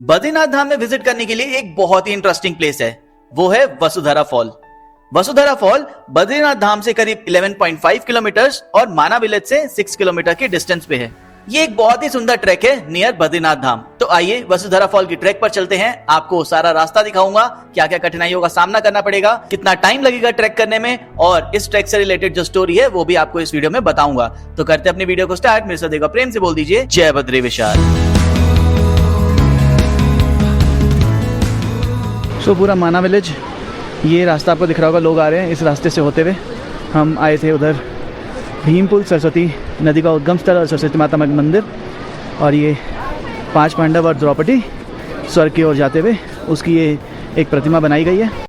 बद्रीनाथ धाम में विजिट करने के लिए एक बहुत ही इंटरेस्टिंग प्लेस है, वो है वसुधारा फॉल। वसुधारा फॉल बद्रीनाथ धाम से करीब 11.5 किलोमीटर और माना विलेज से 6 किलोमीटर के डिस्टेंस पे है। ये एक बहुत ही सुंदर ट्रैक है नियर बद्रीनाथ धाम। तो आइए वसुधारा फॉल की ट्रैक पर चलते हैं। आपको सारा रास्ता दिखाऊंगा, क्या क्या कठिनाइयों का सामना करना पड़ेगा, कितना टाइम लगेगा ट्रैक करने में, और इस ट्रैक से रिलेटेड जो स्टोरी है वो भी आपको इस वीडियो में बताऊंगा। तो करते अपनी वीडियो को स्टार्ट। मेरे साथ एक प्रेम से बोल दीजिए जय बद्री विशाल। सो पूरा माना विलेज, ये रास्ता आपको दिख रहा होगा, लोग आ रहे हैं इस रास्ते से होते हुए। हम आए थे उधर भीमपुल, सरस्वती नदी का उद्गम स्थल और सरस्वती माता मंदिर, और ये 5 पांडव और द्रौपदी स्वर्ग की ओर जाते हुए उसकी ये एक प्रतिमा बनाई गई है।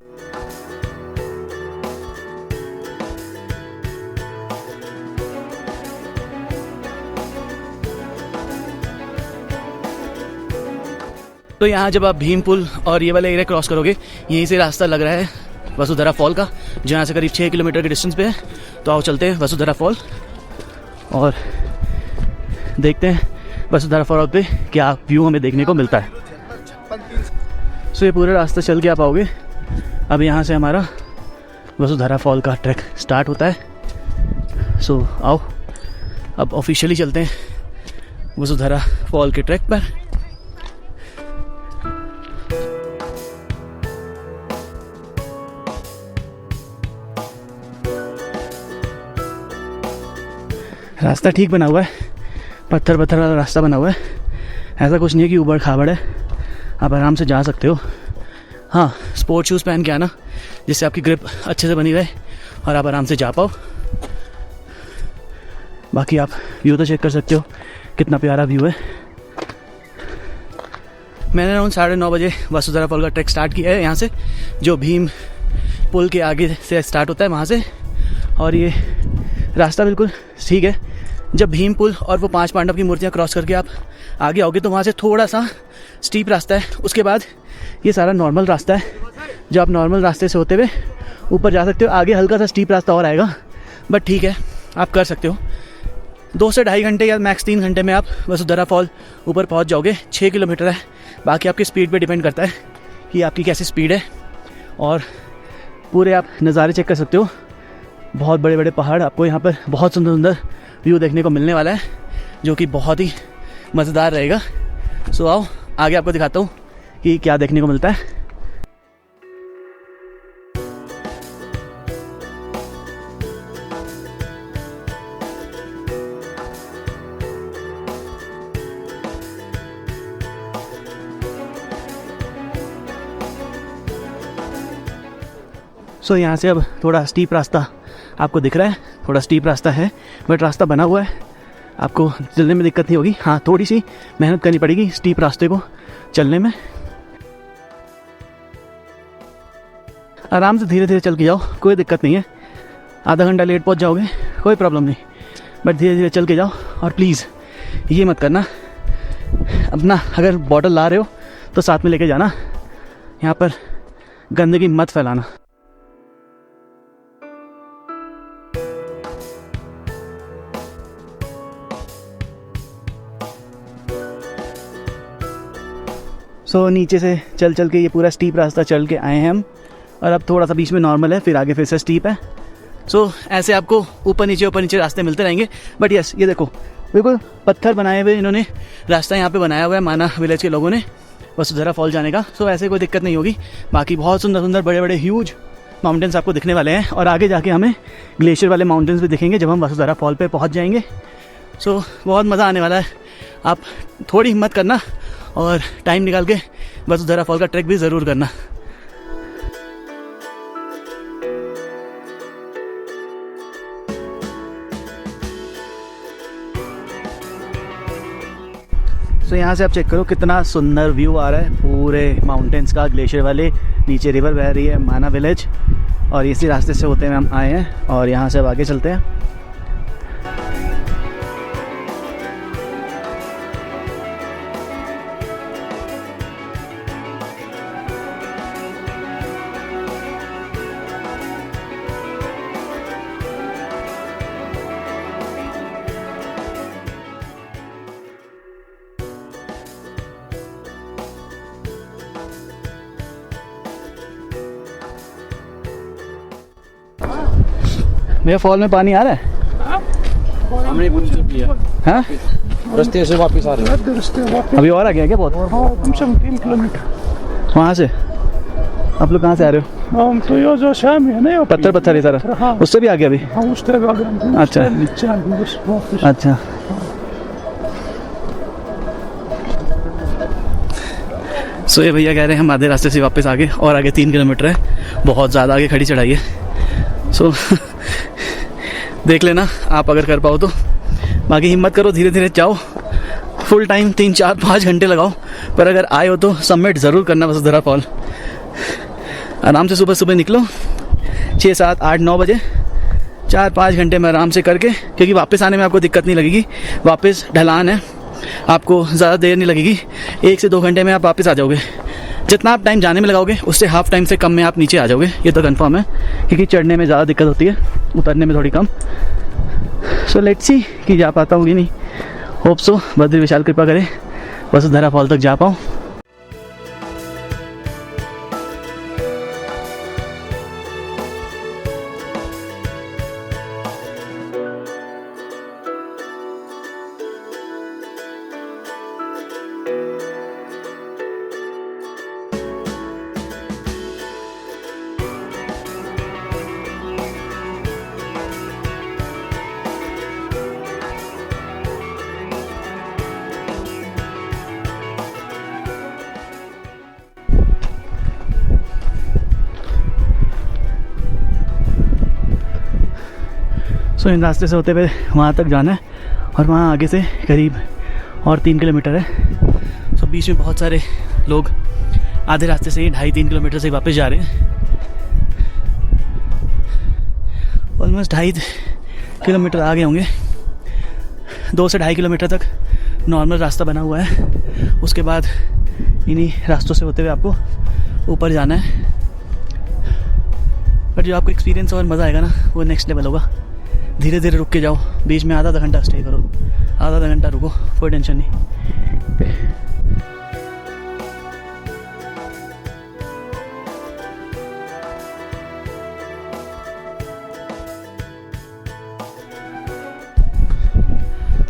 तो यहाँ जब आप भीमपुल और ये वाला एरिया क्रॉस करोगे, यहीं से रास्ता लग रहा है वसुधारा फॉल का, जो यहाँ से करीब 6 किलोमीटर के डिस्टेंस पे है। तो आओ चलते हैं वसुधारा फॉल और देखते हैं वसुधारा फॉल पे क्या व्यू हमें देखने को मिलता है। सो ये पूरा रास्ता चल के आप आओगे। अब यहाँ से हमारा वसुधारा फॉल का ट्रैक स्टार्ट होता है। सो आओ अब ऑफिशियली चलते हैं वसुधारा फॉल के ट्रैक पर। रास्ता ठीक बना हुआ है, पत्थर वाला रास्ता बना हुआ है। ऐसा कुछ नहीं है कि ऊबड़ खाबड़ है, आप आराम से जा सकते हो। हाँ, स्पोर्ट शूज़ पहन के आना, जिससे आपकी ग्रिप अच्छे से बनी रहे और आप आराम से जा पाओ। बाकी आप व्यू तो चेक कर सकते हो, कितना प्यारा व्यू है। मैंने अराउंड 9:30 बजे वसुधारा फॉल का ट्रैक स्टार्ट किया है यहाँ से, जो भीम पुल के आगे से स्टार्ट होता है वहाँ से। और ये रास्ता बिल्कुल ठीक है। जब भीम पुल और वो 5 पांडव की मूर्तियाँ क्रॉस करके आप आगे आओगे तो वहाँ से थोड़ा सा स्टीप रास्ता है। उसके बाद ये सारा नॉर्मल रास्ता है, जो आप नॉर्मल रास्ते से होते हुए ऊपर जा सकते हो। आगे हल्का सा स्टीप रास्ता और आएगा, बट ठीक है, आप कर सकते हो। 2 से ढाई घंटे या मैक्स 3 घंटे में आप वसुधारा फॉल ऊपर पहुँच जाओगे। 6 किलोमीटर है, बाकी आपकी स्पीड पर डिपेंड करता है कि आपकी कैसी स्पीड है। और पूरे आप नज़ारे चेक कर सकते हो, बहुत बड़े बड़े पहाड़। आपको यहाँ पर बहुत सुंदर सुंदर व्यू देखने को मिलने वाला है, जो कि बहुत ही मज़ेदार रहेगा। सो आओ आगे आपको दिखाता हूँ कि क्या देखने को मिलता है। सो यहाँ से अब थोड़ा स्टीप रास्ता आपको दिख रहा है, थोड़ा स्टीप रास्ता है, बट रास्ता बना हुआ है, आपको चलने में दिक्कत नहीं होगी। हाँ, थोड़ी सी मेहनत करनी पड़ेगी स्टीप रास्ते को चलने में। आराम से धीरे धीरे चल के जाओ, कोई दिक्कत नहीं है। आधा घंटा लेट पहुंच जाओगे, कोई प्रॉब्लम नहीं, बट धीरे धीरे चल के जाओ। और प्लीज़ ये मत करना, अपना अगर बॉटल ला रहे हो तो साथ में लेके जाना, यहाँ पर गंदगी मत फैलाना। सो नीचे से चल के ये पूरा स्टीप रास्ता चल के आए हैं हम, और अब थोड़ा सा बीच में नॉर्मल है, फिर आगे फिर से स्टीप है। सो ऐसे आपको ऊपर नीचे रास्ते मिलते रहेंगे। बट यस, ये देखो बिल्कुल पत्थर बनाए हुए इन्होंने रास्ता यहाँ पे बनाया हुआ है माना विलेज के लोगों ने वसुधारा फॉल जाने का। सो ऐसे कोई दिक्कत नहीं होगी। बाकी बहुत सुंदर सुंदर बड़े बड़े ह्यूज माउंटेन्स आपको दिखने वाले हैं, और आगे जाके हमें ग्लेशियर वाले माउंटेन्स भी दिखेंगे जब हम वसुधारा फॉल पर पहुँच जाएंगे। सो बहुत मज़ा आने वाला है। आप थोड़ी हिम्मत करना और टाइम निकाल के वसुधारा फॉल का ट्रैक भी ज़रूर करना। तो यहाँ से आप चेक करो कितना सुंदर व्यू आ रहा है पूरे माउंटेन्स का, ग्लेशियर वाले, नीचे रिवर बह रही है माना विलेज, और इसी रास्ते से होते हुए हम आए हैं। और यहाँ से अब आगे चलते हैं। भैया फॉल में पानी आ रहा है? हमने पूछ लिया हाँ रास्ते से वापस आ रहे हैं। अभी और आ गया क्या बहुत? कम से कम 3 किलोमीटर। वहाँ से आप लोग कहाँ से आ रहे हो? हम तो ये जो शाम है ना पत्थर ही सारा, हाँ। उससे भी आ गया अभी? हाँ उस तरफ आ गए। अच्छा। नीचे आ गए बस वापस। अच्छा सो ये भैया कह रहे हैं हम आधे रास्ते से वापस आ गए और आगे 3 किलोमीटर है, बहुत ज़्यादा आगे खड़ी चढ़ाई है। सो देख लेना आप अगर कर पाओ तो, बाकी हिम्मत करो, धीरे धीरे जाओ, फुल टाइम 3 4 5 घंटे लगाओ, पर अगर आए हो तो सबमिट ज़रूर करना वसुधरा फॉल। आराम से सुबह सुबह निकलो 6 7 8 9 बजे, 4 5 घंटे में आराम से करके, क्योंकि वापस आने में आपको दिक्कत नहीं लगेगी, वापस ढलान है, आपको ज़्यादा देर नहीं लगेगी, 1 से 2 घंटे में आप वापस आ जाओगे। जितना आप टाइम जाने में लगाओगे उससे हाफ टाइम से कम में आप नीचे आ जाओगे, ये तो कंफर्म है, क्योंकि चढ़ने में ज़्यादा दिक्कत होती है, उतरने में थोड़ी कम। सो लेट्स सी कि जा पाता हूँ कि नहीं, होप सो, बद्री विशाल कृपा करे वसुधरा फॉल तक जा पाऊँ। सो इन रास्ते से होते हुए वहाँ तक जाना है, और वहाँ आगे से करीब और 3 किलोमीटर है। सो बीच में बहुत सारे लोग आधे रास्ते से ही 2.5-3 किलोमीटर से वापस जा रहे हैं। ऑलमोस्ट 2.5 किलोमीटर आ गए होंगे, 2 से 2.5 किलोमीटर तक नॉर्मल रास्ता बना हुआ है, उसके बाद इन्हीं रास्तों से होते हुए आपको ऊपर जाना है। पर जो आपको एक्सपीरियंस और मज़ा आएगा ना, वो नेक्स्ट लेवल होगा। धीरे धीरे रुक के जाओ, बीच में आधा घंटा स्टे करो, आधा घंटा रुको, कोई टेंशन नहीं।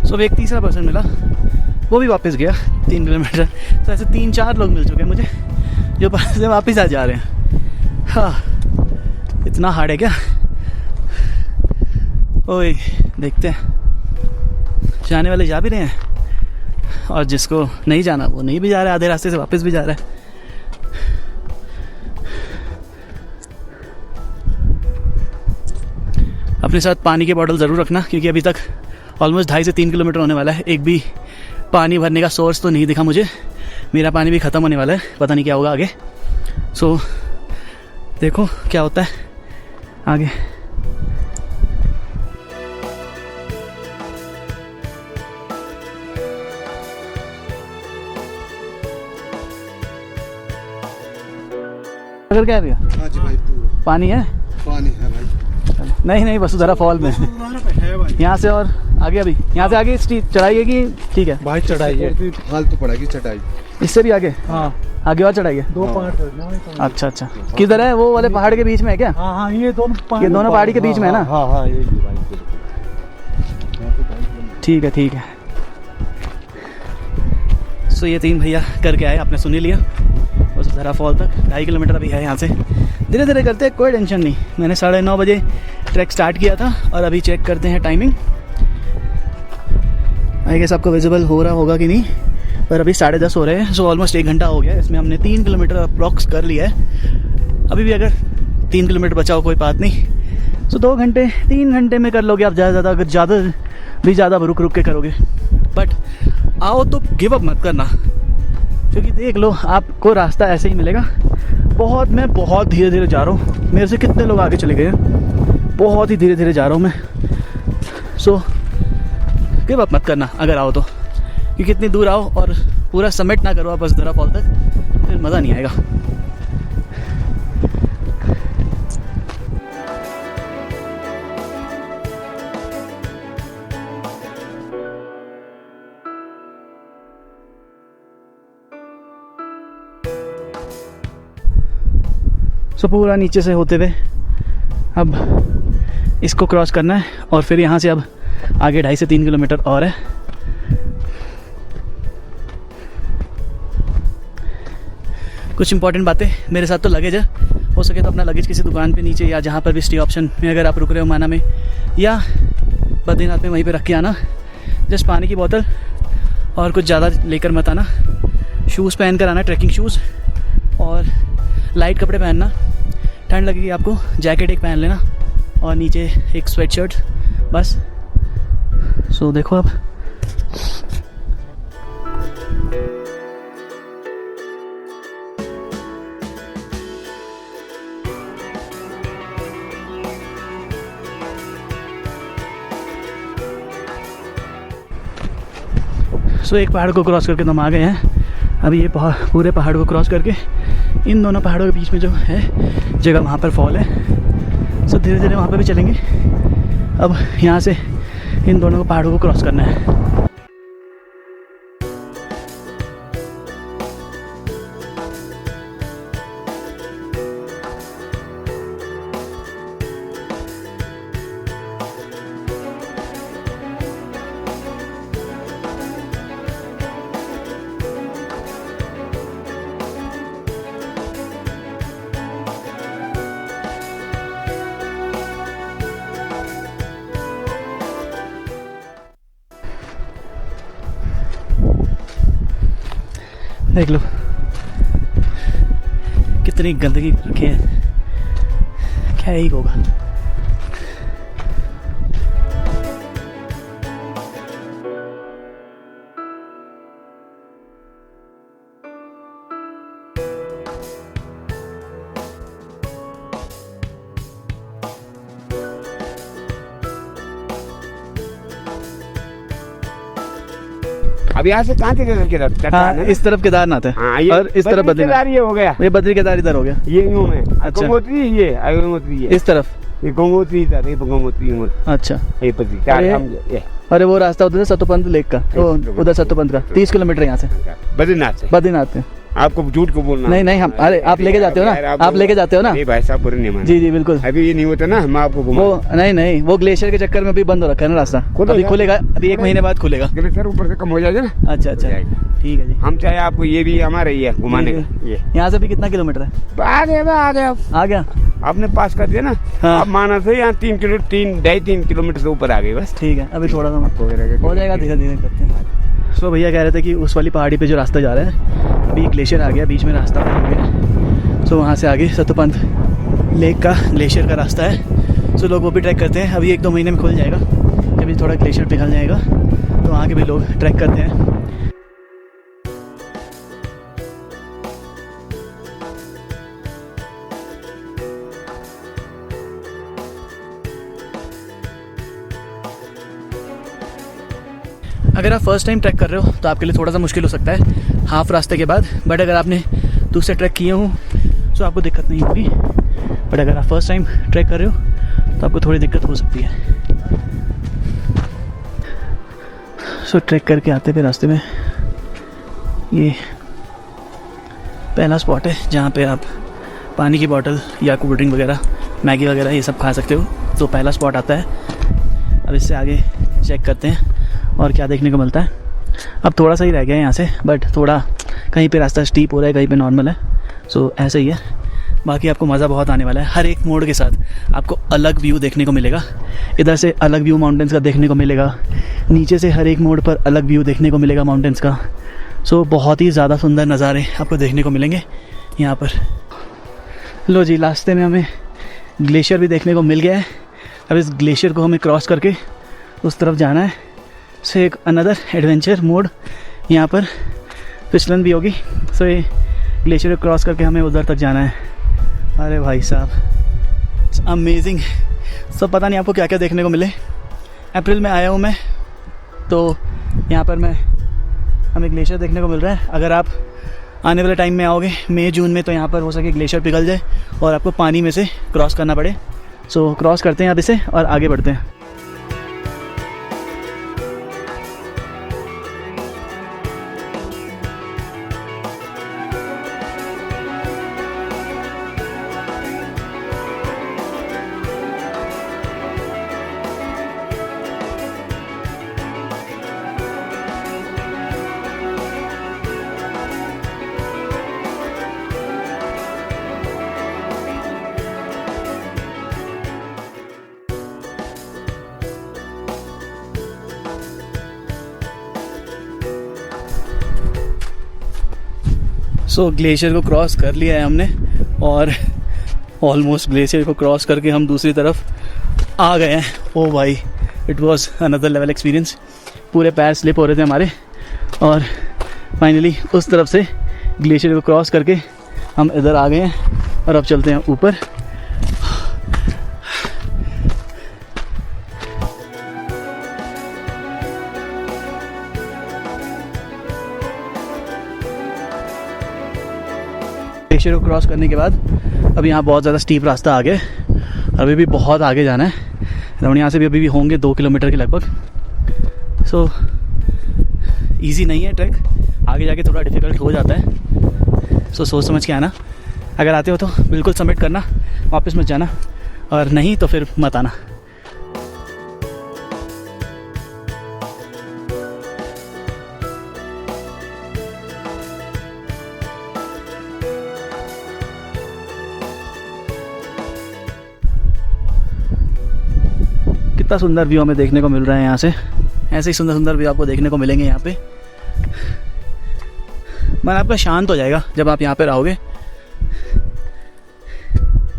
सो एक तीसरा पर्सन मिला, वो भी वापस गया 3 किलोमीटर। तो ऐसे 3 4 लोग मिल चुके हैं मुझे जो से वापस आ जा रहे हैं। हाँ इतना हार्ड है क्या? ओए देखते हैं, जाने वाले जा भी रहे हैं और जिसको नहीं जाना वो नहीं भी जा रहा है, आधे रास्ते से वापस भी जा रहा है। अपने साथ पानी की बोतल ज़रूर रखना, क्योंकि अभी तक ऑलमोस्ट 2.5 से 3 किलोमीटर होने वाला है, एक भी पानी भरने का सोर्स तो नहीं दिखा मुझे। मेरा पानी भी ख़त्म होने वाला है, पता नहीं क्या होगा आगे। सो देखो क्या होता है आगे। अगर क्या है भैया? हाँ जी भाई, पूरा पानी है? पानी है भाई। नहीं नहीं, वसुधरा फॉल में यहाँ से और आगे, अभी यहाँ से आगे चढ़ाई है कि ठीक है? भाई चढ़ाई है, फालतू पड़ेगी चढ़ाई। इससे भी आगे? हाँ आगे और चढ़ाई है? 2 पहाड़। अच्छा अच्छा, किधर है? वो वाले पहाड़ के बीच में है क्या? हाँ हाँ ये दोनों पहाड़ी के बीच में है ना? हाँ हाँ यही भाई, ठीक है ठीक है। सो ये 3 भैया करके आए, आपने सुन ही लिया, वसुधरा फॉल तक 2.5 किलोमीटर अभी है यहाँ से। धीरे धीरे करते हैं, कोई टेंशन नहीं। मैंने 9:30 बजे ट्रैक स्टार्ट किया था और अभी चेक करते हैं टाइमिंग। आई गेस आपको विजिबल हो रहा होगा कि नहीं, पर अभी 10:30 हो रहे हैं। सो ऑलमोस्ट 1 घंटा हो गया, इसमें हमने 3 किलोमीटर अप्रॉक्स कर लिया है। अभी भी अगर 3 किलोमीटर बचा हो कोई बात नहीं। सो 2 घंटे 3 घंटे में कर लोगे आप ज़्यादा, अगर ज़्यादा रुक रुक के करोगे। बट आओ तो गिव अप मत करना, क्योंकि देख लो आपको रास्ता ऐसे ही मिलेगा। मैं बहुत धीरे धीरे जा रहा हूँ, मेरे से कितने लोग आगे चले गए हैं, बहुत ही धीरे धीरे जा रहा हूँ मैं। सो गिव अप मत करना अगर आओ तो, क्योंकि इतनी दूर आओ और पूरा समिट ना करो आप वसुधरा फॉल तक, फिर मज़ा नहीं आएगा। सो पूरा नीचे से होते हुए अब इसको क्रॉस करना है और फिर यहाँ से अब आगे 2.5 से 3 किलोमीटर और है। कुछ इंपॉर्टेंट बातें, मेरे साथ तो लगेज है, हो सके तो अपना लगेज किसी दुकान पे नीचे या जहाँ पर भी स्टे ऑप्शन में अगर आप रुक रहे हो माना में या बद्रीनाथ में वहीं पे रख के आना। जस्ट पानी की बोतल और कुछ ज़्यादा लेकर मत आना। शूज़ पहन कर आना, ट्रैकिंग शूज़, और लाइट कपड़े पहनना। ठंड लगेगी आपको, जैकेट एक पहन लेना और नीचे एक स्वेट शर्ट बस। सो देखो अब एक पहाड़ को क्रॉस करके तो हम आ गए हैं। अभी ये पूरे पहाड़ को क्रॉस करके इन दोनों पहाड़ों के बीच में जो है जगह, वहाँ पर फॉल है। सो धीरे धीरे वहाँ पर भी चलेंगे। अब यहाँ से इन दोनों पहाड़ों को क्रॉस करना है। देख लो कितनी गंदगी रखी है, क्या ही होगा। अब यहाँ से कहाँ से हाँ, इस तरफ केदारनाथ है। हाँ, ये और इस तरफ बद्रीनाथ। ये हो गया, ये बद्री केदार इधर हो गया। ये यूं है। अच्छा। गंगोत्री ये गंगोत्री इस तरफ। ये गंगोत्री इधर, ये गंगोत्री अच्छा। ये बद्री चार अरे, अरे वो रास्ता उधर से सतोपंत लेक का, वो उधर सतोपंत का 30 किलोमीटर यहाँ से बद्रीनाथ से। बद्रीनाथ में। आपको झूठ को बोलना नहीं नहीं, हम अरे आप लेके जाते हो ना, आप लेके जाते हो ना। नहीं भाई साहब, बुरे नहीं माने। जी जी बिल्कुल। अभी ये नहीं होता ना, हम आपको घुमा। वो नहीं नहीं, वो ग्लेशियर के चक्कर में अभी बंद हो रखा है ना रास्ता। अभी खुलेगा, अभी 1 महीने बाद खुलेगा। ग्लेशियर ऊपर से कम हो जाएगा ना। अच्छा अच्छा, ठीक है जी। हम चाहे आपको ये भी हमारे ही है घुमाने का। ये यहाँ से भी कितना किलोमीटर है? आ गया आ गया आपने पास कर दिया ना। हाँ। अब माना से यहाँ 3.5 किलोमीटर से ऊपर आ गई बस। ठीक है, अभी थोड़ा सा हो जाएगा, धीरे धीरे करते हैं। सो भैया कह रहे थे कि उस वाली पहाड़ी पे जो रास्ता जा रहा है, अभी ग्लेशियर आ गया बीच में, रास्ता बन गया। सो वहाँ से आगे सतोपंत लेक का ग्लेशियर का रास्ता है। सो लोग वो भी ट्रैक करते हैं। अभी 1-2 महीने में खुल जाएगा, जब भी थोड़ा ग्लेशियर पिघल जाएगा तो वहाँ के भी लोग ट्रैक करते हैं। अगर आप फर्स्ट टाइम ट्रैक कर रहे हो तो आपके लिए थोड़ा सा मुश्किल हो सकता है हाफ रास्ते के बाद, बट अगर आपने दूसरे ट्रैक किए हो तो आपको दिक्कत नहीं होगी। बट अगर आप फर्स्ट टाइम ट्रैक कर रहे हो तो आपको थोड़ी दिक्कत हो सकती है। सो ट्रैक करके आते हुए रास्ते में ये पहला स्पॉट है जहाँ पे आप पानी की बोतल या कोल्ड ड्रिंक वगैरह, मैगी वगैरह ये सब खा सकते हो। तो पहला स्पॉट आता है। अब इससे आगे चेक करते हैं और क्या देखने को मिलता है। अब थोड़ा सा ही रह गया है यहाँ से, बट थोड़ा कहीं पे रास्ता स्टीप हो रहा है, कहीं पे नॉर्मल है। सो ऐसे ही है। बाकी आपको मज़ा बहुत आने वाला है। हर एक मोड़ के साथ आपको अलग व्यू देखने को मिलेगा। इधर से अलग व्यू माउंटेन्स का देखने को मिलेगा, नीचे से हर एक मोड़ पर अलग व्यू देखने को मिलेगा माउंटेन्स का। सो बहुत ही ज़्यादा सुंदर नज़ारे आपको देखने को मिलेंगे यहाँ पर। लो जी, रास्ते में हमें ग्लेशियर भी देखने को मिल गया है। अब इस ग्लेशियर को हमें क्रॉस करके उस तरफ जाना है। सो एक अनदर एडवेंचर मोड, यहाँ पर फिसलन भी होगी। सो ये ग्लेशियर को क्रॉस करके हमें उधर तक जाना है। अरे भाई साहब, अमेजिंग। सब पता नहीं आपको क्या क्या देखने को मिले। अप्रैल में आया हूँ मैं, तो यहाँ पर हमें ग्लेशियर देखने को मिल रहा है। अगर आप आने वाले टाइम में आओगे मई जून में, तो यहाँ पर हो सके ग्लेशियर पिघल जाए और आपको पानी में से क्रॉस करना पड़े। सो क्रॉस करते हैं अब इसे और आगे बढ़ते हैं। सो ग्लेशियर को क्रॉस कर लिया है हमने और ऑलमोस्ट ग्लेशियर को क्रॉस करके हम दूसरी तरफ आ गए हैं। ओ भाई, it was another level experience. पूरे पैर स्लिप हो रहे थे हमारे और फाइनली उस तरफ से ग्लेशियर को क्रॉस करके हम इधर आ गए हैं और अब चलते हैं ऊपर। ग्लेशियर को क्रॉस करने के बाद अब यहाँ बहुत ज़्यादा स्टीप रास्ता आ गया है, अभी भी बहुत आगे जाना है। राउंड यहाँ से भी अभी भी होंगे 2 किलोमीटर के लगभग। सो इजी नहीं है ट्रैक, आगे जाके थोड़ा डिफ़िकल्ट हो जाता है। सो सोच समझ के आना, अगर आते हो तो बिल्कुल सबमिट करना, वापस मत जाना, और नहीं तो फिर मत आना। कितना सुंदर व्यू हमें देखने को मिल रहा है यहाँ से। ऐसे ही सुंदर सुंदर व्यू आपको देखने को मिलेंगे यहाँ पे। मन आपका शांत हो जाएगा जब आप यहाँ पे रहोगे।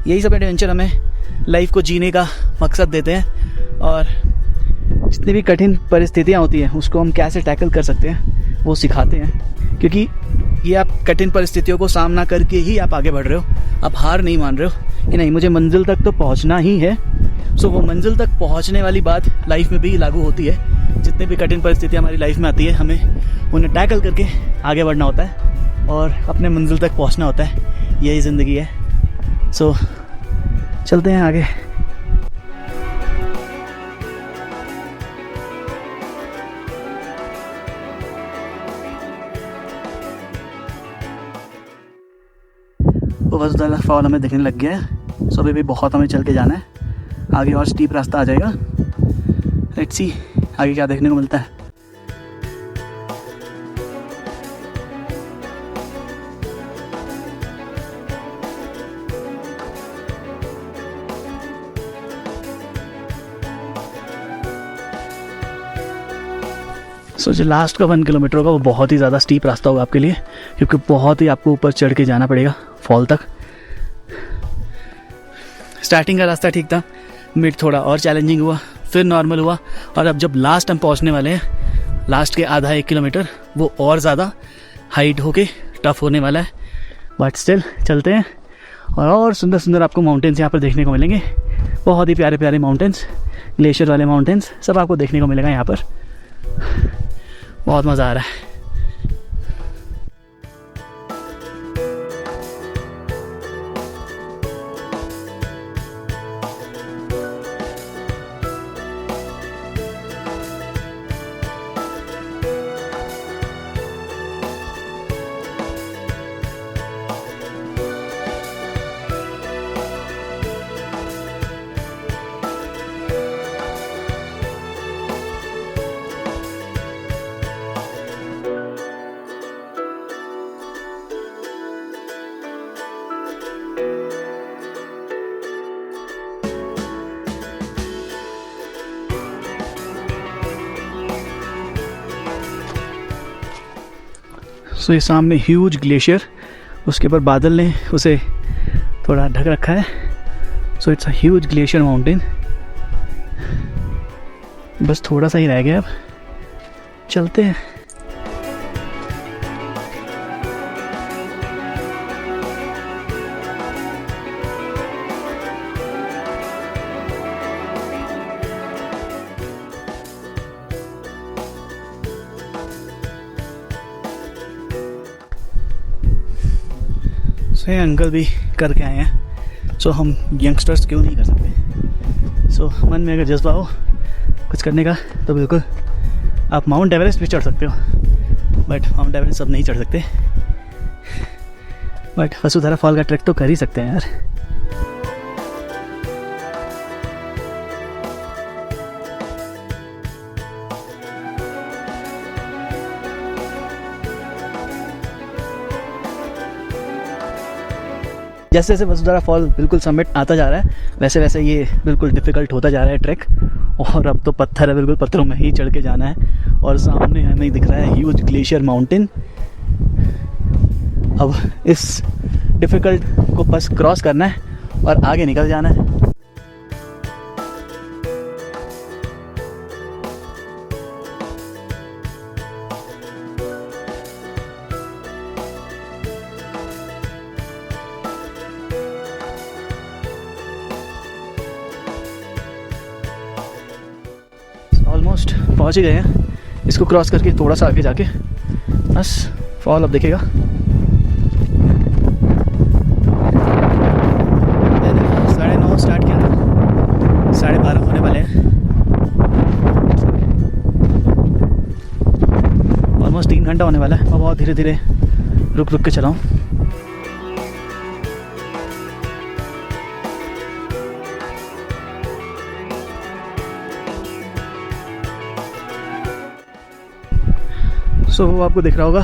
यही सब एडवेंचर हमें लाइफ को जीने का मकसद देते हैं और जितनी भी कठिन परिस्थितियाँ होती हैं उसको हम कैसे टैकल कर सकते हैं वो सिखाते हैं, क्योंकि ये आप कठिन परिस्थितियों को सामना करके ही आप आगे बढ़ रहे हो। आप हार नहीं मान रहे हो कि नहीं मुझे मंजिल तक तो पहुँचना ही है। सो वो मंजिल तक पहुँचने वाली बात लाइफ में भी लागू होती है। जितनी भी कठिन परिस्थितियाँ हमारी लाइफ में आती है हमें उन्हें टैकल करके आगे बढ़ना होता है और अपने मंजिल तक पहुँचना होता है। यही ज़िंदगी है। सो चलते हैं आगे। वो वसुधारा फॉल हमें दिखने लग गया है। सो अभी भी बहुत हमें चल के जाना है, आगे और स्टीप रास्ता आ जाएगा। लेट्स सी आगे क्या देखने को मिलता है। सो जो लास्ट का 1 किलोमीटर होगा वो बहुत ही ज़्यादा स्टीप रास्ता होगा आपके लिए, क्योंकि बहुत ही आपको ऊपर चढ़ के जाना पड़ेगा फॉल तक। स्टार्टिंग का रास्ता ठीक था, मिड थोड़ा और चैलेंजिंग हुआ, फिर नॉर्मल हुआ, और अब जब लास्ट हम पहुंचने वाले हैं, लास्ट के आधा 1 किलोमीटर, वो और ज़्यादा हाइट होके टफ होने वाला है। बट स्टिल चलते हैं और सुंदर सुंदर आपको माउंटेन्स यहाँ पर देखने को मिलेंगे। बहुत ही प्यारे प्यारे माउंटेन्स, ग्लेशियर वाले माउंटेन्स सब आपको देखने को मिलेगा यहाँ पर। बहुत मज़ा आ रहा है। सो ये सामने ह्यूज ग्लेशियर, उसके ऊपर बादल ने उसे थोड़ा ढक रखा है। So it's a huge glacier mountain. बस थोड़ा सा ही रह गया, अब चलते हैं। सो ये अंकल भी करके आए हैं, सो हम यंगस्टर्स क्यों नहीं कर सकते। सो मन में अगर जज्बा हो कुछ करने का तो बिल्कुल आप माउंट एवरेस्ट भी चढ़ सकते हो, बट माउंट एवरेस्ट सब नहीं चढ़ सकते, बट वसुधारा फॉल का ट्रैक तो कर ही सकते हैं यार। जैसे जैसे वसुधारा फॉल बिल्कुल समिट आता जा रहा है वैसे वैसे ये बिल्कुल डिफ़िकल्ट होता जा रहा है ट्रैक, और अब तो पत्थर है, बिल्कुल पत्थरों में ही चढ़ के जाना है। और सामने हमें दिख रहा है ह्यूज ग्लेशियर माउंटेन। अब इस डिफ़िकल्ट को बस क्रॉस करना है और आगे निकल जाना है। ऑलमोस्ट पहुंच ही गए हैं। इसको क्रॉस करके थोड़ा सा आगे जाके बस फॉल अब दिखेगा। मैंने 9:30 स्टार्ट किया था, 12:30 होने वाले हैं। ऑलमोस्ट 3 घंटा होने वाला है। मैं बहुत धीरे धीरे रुक के चलाऊँ। सो वो आपको दिख रहा होगा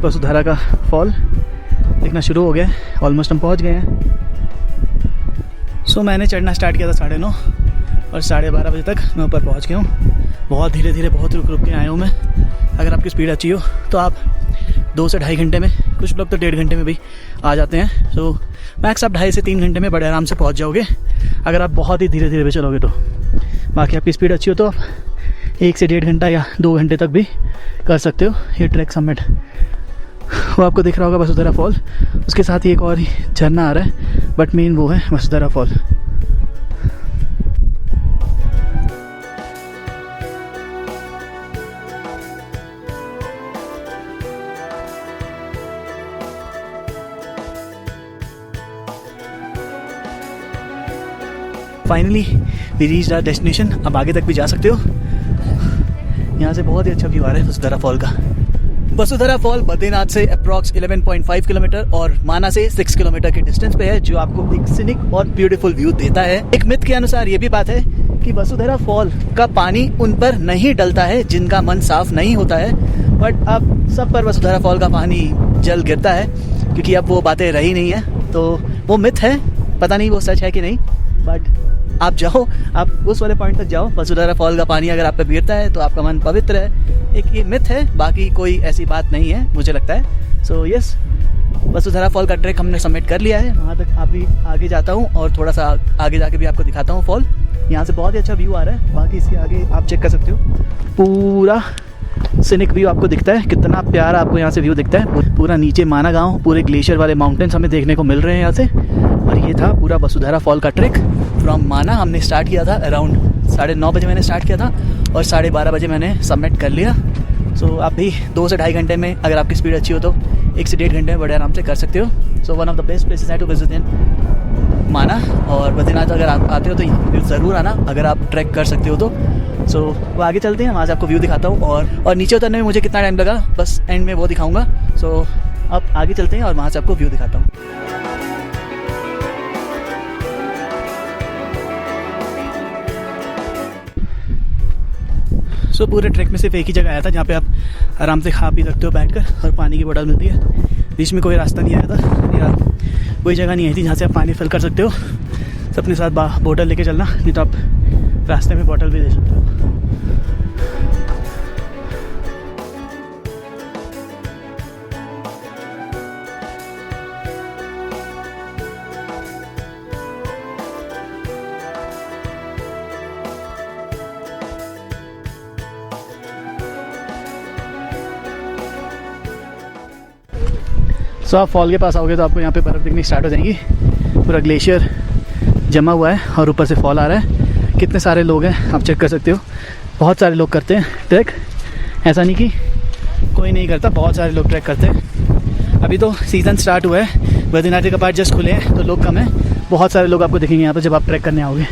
वसुधारा का फॉल दिखना शुरू हो गया है। ऑलमोस्ट हम पहुंच गए हैं। सो मैंने चढ़ना स्टार्ट किया था 9:30 और 12:30 बजे तक मैं ऊपर पहुंच गया हूँ। बहुत धीरे धीरे बहुत रुक के आया हूँ मैं। अगर आपकी स्पीड अच्छी हो तो आप 2 से ढाई घंटे में, कुछ लोग तो 1.5 घंटे में भी आ जाते हैं। सो मैक्स आप 2.5 से 3 घंटे में बड़े आराम से पहुँच जाओगे अगर आप बहुत ही धीरे धीरे भी चलोगे तो। बाकी आपकी स्पीड अच्छी हो तो आप 1 से 1.5 घंटा या 2 घंटे तक भी कर सकते हो। ये ट्रैक समिट वो आपको दिख रहा होगा वसुधारा फॉल। उसके साथ ही एक और झरना आ रहा है, बट मेन वो है Vasudhara fall. Finally we reached our destination. अब आगे तक भी जा सकते हो। यहाँ से बहुत ही अच्छा व्यू आ रहा है वसुधारा फॉल का। वसुधारा फॉल बद्रीनाथ से अप्रॉक्स 11.5 किलोमीटर और माना से 6 किलोमीटर के डिस्टेंस पे है, जो आपको एक सिनिक और ब्यूटीफुल व्यू देता है। एक मिथ के अनुसार ये भी बात है कि वसुधारा फॉल का पानी उन पर नहीं डलता है जिनका मन साफ नहीं होता है, बट अब सब पर वसुधारा फॉल का पानी जल गिरता है, क्योंकि अब वो बातें रही नहीं है। तो वो मिथ है, पता नहीं वो सच है कि नहीं, बट आप जाओ, आप उस वाले पॉइंट तक जाओ। वसुधारा फॉल का पानी अगर आप पे गिरता है तो आपका मन पवित्र है। एक ये मिथ है, बाकी कोई ऐसी बात नहीं है मुझे लगता है। सो यस, वसुधारा फॉल का ट्रैक हमने सबमिट कर लिया है। वहाँ तक आप भी आगे जाता हूँ और थोड़ा सा आगे जाके भी आपको दिखाता हूँ फॉल। यहाँ से बहुत ही अच्छा व्यू आ रहा है। बाकी इसके आगे आप चेक कर सकते हो, पूरा सिनिक व्यू आपको दिखता है। कितना प्यारा आपको यहाँ से व्यू दिखता है। पूरा नीचे माना गाँव, पूरे ग्लेशियर वाले माउंटेन्स हमें देखने को मिल रहे हैं यहाँ से। और ये था पूरा वसुधारा फॉल का ट्रैक फ्रॉम माना। हमने स्टार्ट किया था अराउंड 9:30 बजे मैंने स्टार्ट किया था और 12:30 बजे मैंने सबमिट कर लिया। सो आप भी 2 से ढाई घंटे में, अगर आपकी स्पीड अच्छी हो तो 1 से 1.5 घंटे में बड़े आराम से कर सकते हो। So one of the best places है टू विजिट इन माना। और बद्रीनाथ अगर आप आते हो तो फिर ज़रूर आना, अगर आप ट्रैक कर सकते हो तो। सो वो आगे चलते हैं, वहाँ से आपको व्यू दिखाता हूँ। और नीचे उतरने में मुझे कितना टाइम लगा बस एंड में वो दिखाऊँगा। सो अब आगे चलते हैं और वहाँ से आपको व्यू दिखाता हूँ। सो पूरे ट्रैक में सिर्फ एक ही जगह आया था जहाँ पे आप आराम से खा पी सकते हो बैठकर, और पानी की बोतल मिलती है। बीच में कोई रास्ता नहीं आया था या कोई जगह नहीं आई थी जहाँ से आप पानी फिल कर सकते हो। तो अपने साथ बोतल लेके चलना, नहीं तो आप रास्ते में बोतल भी दे सकते हो। सो आप फॉल के पास आओगे तो आपको यहाँ पे बर्फ़ दिखनी स्टार्ट हो जाएंगी। पूरा ग्लेशियर जमा हुआ है और ऊपर से फॉल आ रहा है। कितने सारे लोग हैं आप चेक कर सकते हो। बहुत सारे लोग करते हैं ट्रैक, ऐसा नहीं कि कोई नहीं करता, बहुत सारे लोग ट्रैक करते हैं। अभी तो सीज़न स्टार्ट हुआ है, बद्रीनाथ के कपाट जस्ट खुले हैं तो लोग कम हैं। बहुत सारे लोग आपको दिखेंगे यहाँ पर जब आप ट्रैक करने आओगे।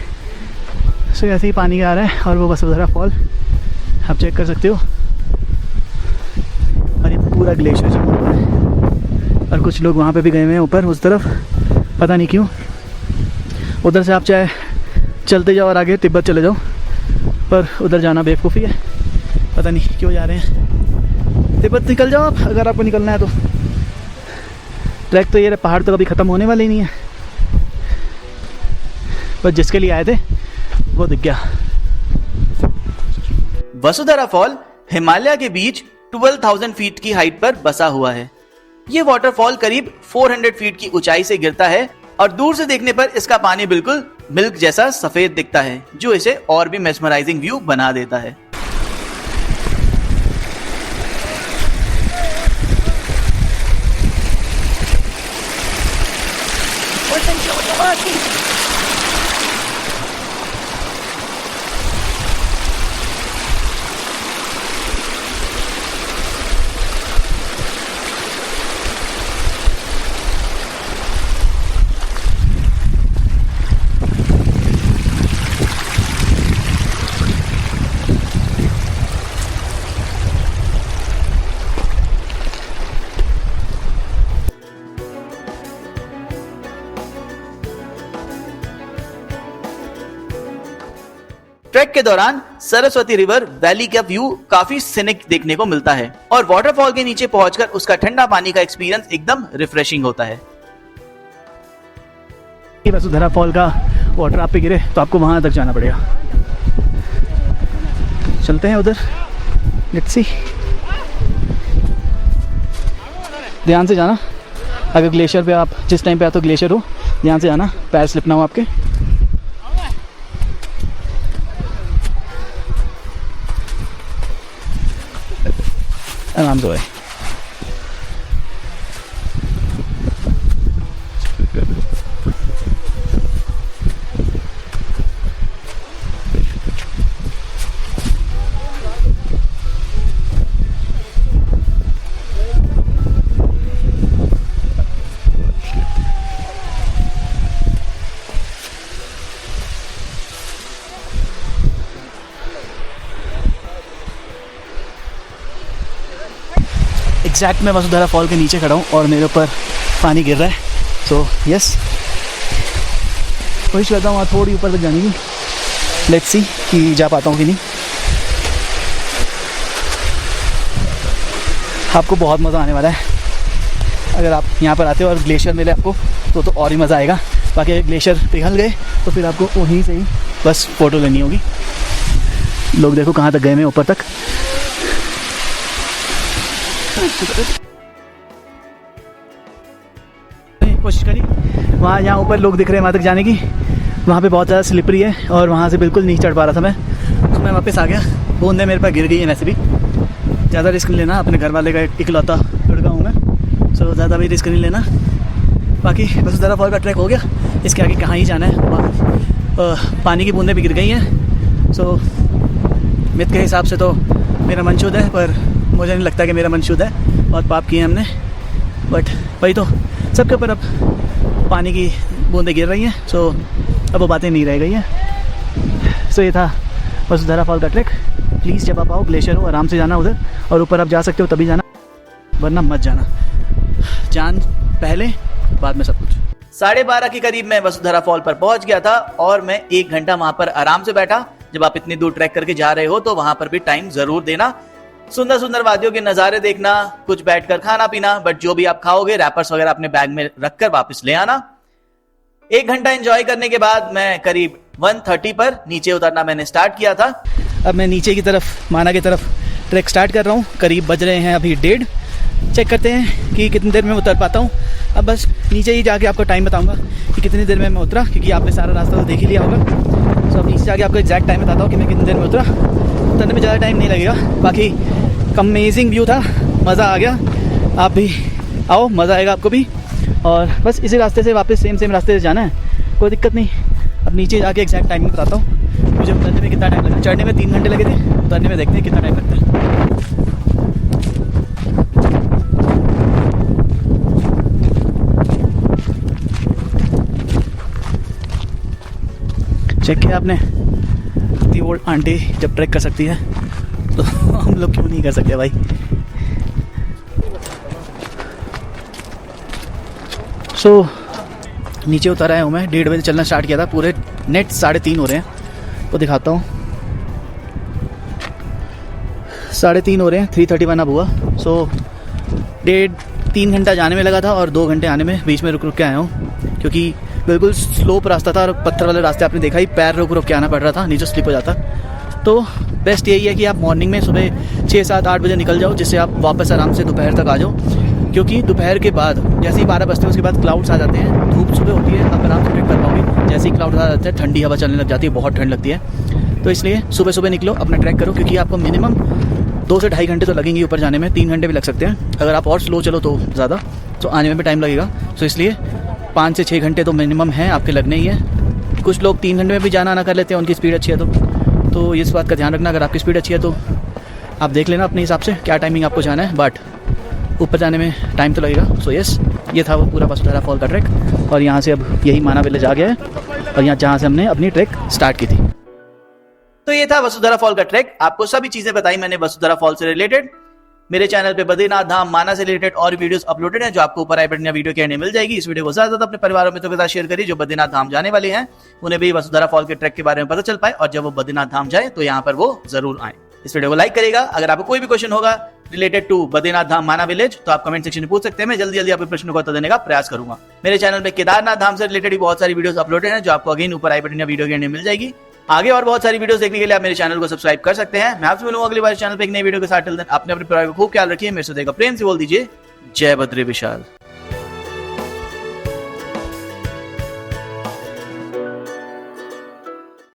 सो ऐसे ही पानी आ रहा है और वो वसुधारा फॉल आप चेक कर सकते हो। और ये पूरा ग्लेशियर जमा हुआ है और कुछ लोग वहाँ पे भी गए हुए हैं ऊपर उस तरफ, पता नहीं क्यों। उधर से आप चाहे चलते जाओ और आगे तिब्बत चले जाओ, पर उधर जाना बेवकूफ़ी है, पता नहीं क्यों जा रहे हैं। तिब्बत निकल जाओ आप, अगर आपको निकलना है तो। ट्रैक तो ये पहाड़ तो कभी ख़त्म होने वाले ही नहीं है, बस जिसके लिए आए थे वो दिख गया। वसुधारा फॉल हिमालय के बीच 12,000 फीट की हाइट पर बसा हुआ है। ये वाटरफॉल करीब 400 फीट की ऊंचाई से गिरता है और दूर से देखने पर इसका पानी बिल्कुल मिल्क जैसा सफेद दिखता है, जो इसे और भी मेस्मराइजिंग व्यू बना देता है। ट्रैक के दौरान सरस्वती रिवर वैली का व्यू काफी सिनिक देखने को मिलता है और वाटरफॉल के नीचे पहुंचकर उसका ठंडा पानी का एक्सपीरियंस एकदम रिफ्रेशिंग होता है। वसुधरा फॉल का वाटर आप पे गिरे तो आपको वहां तक जाना पड़ेगा। चलते हैं उधर, लेट्स सी। ध्यान से जाना, अगर ग्लेशियर पे आप जिस टाइम पे आते हो ग्लेशियर हो, ध्यान से जाना, पैर स्लिप ना हो आपके। आराम से भाई। एग्जैक्ट मैं वसुधरा फॉल के नीचे खड़ा हूँ और मेरे ऊपर पानी गिर रहा है। सो यस, कोशिश करता हूँ वहाँ थोड़ी ऊपर तक जाने की। लेट्स सी कि जा पाता हूँ कि नहीं। आपको बहुत मज़ा आने वाला है अगर आप यहाँ पर आते हो और ग्लेशियर मिले आपको तो और ही मज़ा आएगा। बाकी अगर ग्लेशियर पिघल गए तो फिर आपको वहीं से ही बस फ़ोटो लेनी होगी। लोग देखो कहाँ तक गए मैं ऊपर तक। कोशिश करी वहाँ, यहाँ ऊपर लोग दिख रहे हैं वहाँ तक जाने की। वहाँ पे बहुत ज़्यादा स्लिपरी है और वहाँ से बिल्कुल नहीं चढ़ पा रहा था मैं, तो मैं वापस आ गया। बूंदें मेरे पास गिर गई हैं। वैसे भी ज़्यादा रिस्क नहीं लेना, अपने घर वाले का इकलौता लड़का हूँ मैं, सो ज़्यादा भी रिस्क नहीं लेना। बाकी वसुधरा फॉल का ट्रैक हो गया, इसके आगे कहाँ ही जाना है। पानी की बूंदें भी गिर गई हैं। सो मिथ के हिसाब से तो मेरा मन शुद्ध है, पर मुझे नहीं लगता कि मेरा मन शुद्ध है, बहुत पाप किए हमने। बट वही तो, सबके ऊपर अब पानी की बूंदें गिर रही हैं। सो अब वो बातें नहीं रह गई हैं। सो ये था वसुधरा फॉल का ट्रैक। प्लीज़ जब आप आओ ग्लेशियर हो, आराम से जाना उधर, और ऊपर आप जा सकते हो तभी जाना, वरना मत जाना। जान पहले, बाद में सब कुछ। 12:30 के करीब मैं वसुधरा फॉल पर पहुंच गया था और मैं 1 घंटा वहां पर आराम से बैठा। जब आप इतनी दूर ट्रैक करके जा रहे हो तो वहां पर भी टाइम जरूर देना, सुंदर सुंदर वादियों के नजारे देखना, कुछ बैठकर खाना पीना, बट जो भी आप खाओगे रैपर्स वगैरह अपने बैग में रखकर वापस ले आना। 1 घंटा एंजॉय करने के बाद मैं करीब 1:30 पर नीचे उतरना मैंने स्टार्ट किया था। अब मैं नीचे की तरफ, माना की तरफ ट्रैक स्टार्ट कर रहा हूँ। करीब बज रहे हैं अभी 1:30। चेक करते हैं कि कितनी देर में उतर पाता हूँ। अब बस नीचे ही जाके आपको टाइम बताऊंगा कि कितनी देर में मैं उतरा, क्योंकि आपने सारा रास्ता तो देख ही लिया होगा। सो अब नीचे जाके आपको एग्जैक्ट टाइम बताता हूँ कि मैं कितनी देर में उतरा। उतरने में ज़्यादा टाइम नहीं लगेगा। बाकी अमेजिंग व्यू था, मज़ा आ गया। आप भी आओ, मज़ा आएगा आपको भी। और बस इसी रास्ते से वापस सेम रास्ते से जाना है, कोई दिक्कत नहीं। अब नीचे जाके एग्जैक्ट टाइमिंग बताता हूँ मुझे उतरने में कितना टाइम लगा। चढ़ने में 3 घंटे लगे थे, उतरने में देखते हैं कितना टाइम लगता है। चेक किया आपने, इतनी ओल्ड आंटी जब ट्रैक कर सकती है तो हम लोग क्यों नहीं कर सकते भाई। सो नीचे उतर आया हूँ मैं। 1:30 बजे चलना स्टार्ट किया था, पूरे नेट 3:30 हो रहे हैं। तो दिखाता हूँ, 3:30 हो रहे हैं। 3:31 अब हुआ। सो 3 घंटा जाने में लगा था और 2 घंटे आने में। बीच में रुक के आया हूँ क्योंकि बिल्कुल स्लोप रास्ता था और पत्थर वाले रास्ते आपने देखा ही, पैर रुक के आना पड़ रहा था, नीचे स्लिप हो जाता। तो बेस्ट यही है कि आप मॉर्निंग में सुबह 6, 7, 8 बजे निकल जाओ, जिससे आप वापस आराम से दोपहर तक आ जाओ। क्योंकि दोपहर के बाद जैसे ही 12 बजते हैं उसके बाद क्लाउड्स आ जाते हैं, धूप सुबह होती है, आप आराम से ट्रैक कर पाओगे। जैसे ही क्लाउड्स आ जाते हैं ठंडी हवा चलने लग जाती है, बहुत ठंड लगती है। तो इसलिए सुबह सुबह निकलो, अपना ट्रैक करो, क्योंकि आपको मिनिमम 2 से 2.5 घंटे तो लगेंगे ऊपर जाने में, 3 घंटे भी लग सकते हैं अगर आप और स्लो चलो तो ज़्यादा, तो आने में भी टाइम लगेगा। तो इसलिए 5 से 6 घंटे तो मिनिमम है आपके लगने ही है। कुछ लोग 3 घंटे में भी जाना आना कर लेते हैं, उनकी स्पीड अच्छी है तो इस बात का ध्यान रखना। अगर आपकी स्पीड अच्छी है तो आप देख लेना अपने हिसाब से क्या टाइमिंग आपको जाना है, बट ऊपर जाने में टाइम तो लगेगा। सो यस, ये था वो पूरा वसुधारा फॉल का ट्रैक, और यहाँ से अब यही माना विलेज आ गया है, और यहाँ जहाँ से हमने अपनी ट्रैक स्टार्ट की थी। तो ये था वसुधारा फॉल का ट्रैक। आपको सभी चीजें बताई मैंने वसुधारा फॉल से रिलेटेड। मेरे चैनल पे बद्रीनाथ धाम माना से रिलेटेड और वीडियोस अपलोडेड हैं, जो आपको ऊपर आई बटन या वीडियो के एंड में मिल जाएगी। इस वीडियो को ज्यादा अपने परिवारों में के साथ शेयर करिए, जो बद्रीनाथ धाम जाने वाले हैं उन्हें भी वसुधारा फॉल के ट्रैक के बारे में पता चल पाए, और जब वो बद्रीनाथ धाम जाए तो यहाँ पर वो जरूर आए। इस वीडियो को लाइक करेगा। अगर आपको कोई भी क्वेश्चन होगा रिलेटेड टू बद्रीनाथ धाम माना विलेज तो आप कमेंट सेक्शन में पूछ सकते हैं, मैं जल्दी जल्दी आपके प्रश्नों का उत्तर देने का प्रयास करूंगा। मेरे चैनल पे केदारनाथ धाम से रिलेटेड बहुत सारी वीडियोस अपलोडेड हैं, जो आपको अगेन ऊपर आई बटन या वीडियो के एंड में मिल जाएगी। आगे और बहुत सारी वीडियोस देखने के लिए आप मेरे चैनल को सब्सक्राइब कर सकते हैं। मैं आपसे मिलूंगा अगली बार चैनल पे एक नई वीडियो के साथ। टिल देन अपने परिवार को खूब ख्याल रखिए। मेरे से प्रेम से बोल दीजिए, जय बद्री विशाल।